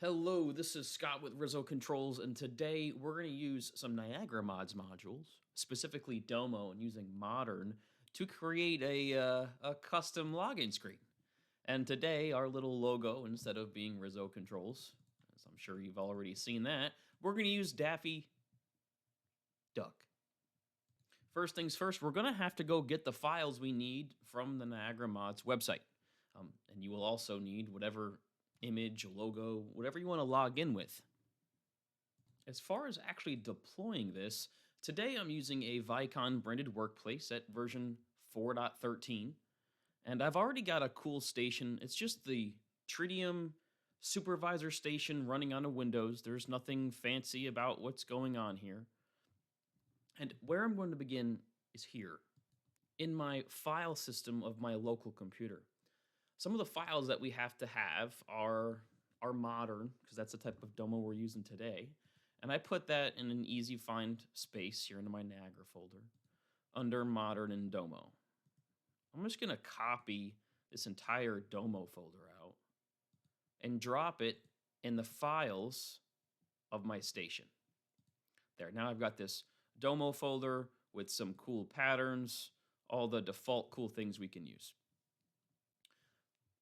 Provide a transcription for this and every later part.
Hello, this is Scott with Rizzo Controls, and today we're going to use some Niagaramods modules, specifically Domo, and using Modern to create a custom login screen. And today, our little logo, instead of being Rizzo Controls, as I'm sure you've already seen that, we're going to use Daffy Duck. First things first, we're going to have to go get the files we need from the Niagaramods website. And you will also need whatever image, logo, whatever you want to log in with. As far as actually deploying this, today I'm using a Vicon branded workplace at version 4.13, and I've already got a cool station. It's just the Tritium supervisor station running on a Windows. There's nothing fancy about what's going on here. And where I'm going to begin is here, in my file system of my local computer. Some of the files that we have to have are modern, because that's the type of Domo we're using today. And I put that in an easy find space here in my Niagara folder under modern and Domo. I'm just going to copy this entire Domo folder out and drop it in the files of my station. There, now I've got this Domo folder with some cool patterns, all the default cool things we can use.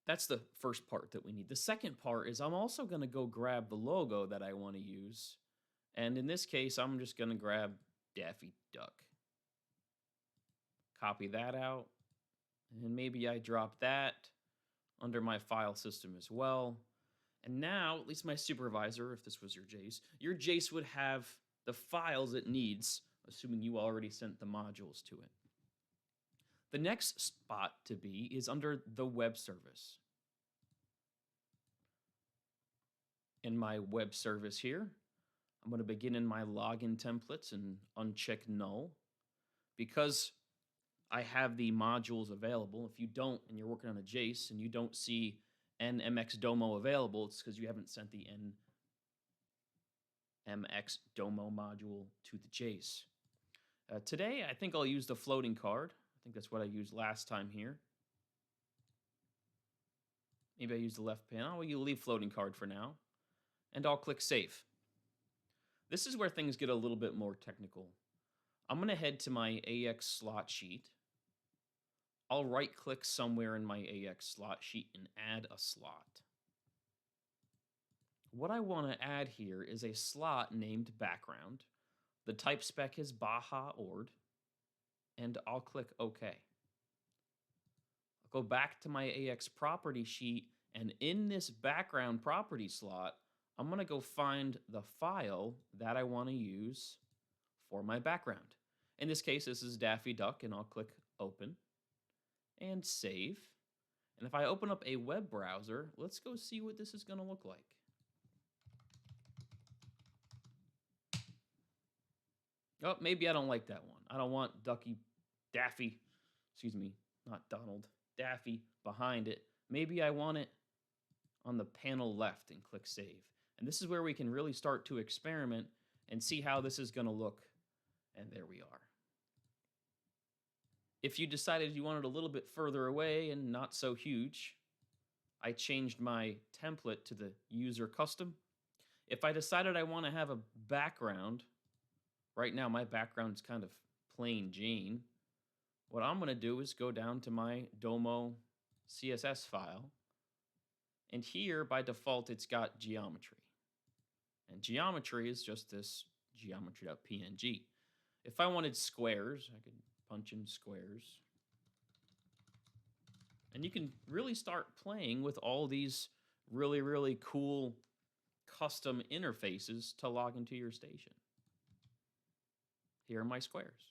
That's the first part that we need. The second part is I'm also going to go grab the logo that I want to use. And in this case, I'm just going to grab Daffy Duck. Copy that out. And maybe I drop that under my file system as well. And now, at least my supervisor, if this was your Jace would have the files it needs, assuming you already sent the modules to it. The next spot to be is under the web service. In my web service here, I'm going to begin in my login templates and uncheck null. Because I have the modules available, if you don't and you're working on a Jace and you don't see NMX Domo available, it's because you haven't sent the NMX Domo module to the Jace. Today, I think I'll use the floating card. I think that's what I used last time here. Maybe I use the left panel. Well, you leave floating card for now. And I'll click Save. This is where things get a little bit more technical. I'm going to head to my AX slot sheet. I'll right-click somewhere in my AX slot sheet and add a slot. What I want to add here is a slot named Background. The type spec is Baja Ord. And I'll click OK. I'll go back to my AX property sheet, and in this background property slot, I'm going to go find the file that I want to use for my background. In this case, this is Daffy Duck, and I'll click Open and Save. And if I open up a web browser, let's go see what this is going to look like. Oh, maybe I don't like that one. I don't want Daffy, excuse me, not Donald, Daffy behind it. Maybe I want it on the panel left and click Save. And this is where we can really start to experiment and see how this is going to look. And there we are. If you decided you wanted a little bit further away and not so huge, I changed my template to the user custom. If I decided I want to have a background, right now my background's kind of plain Jane. What I'm going to do is go down to my Domo CSS file. And here, by default, it's got geometry. And geometry is just this geometry.png. If I wanted squares, I could punch in squares. And you can really start playing with all these really, really cool custom interfaces to log into your station. Here are my squares.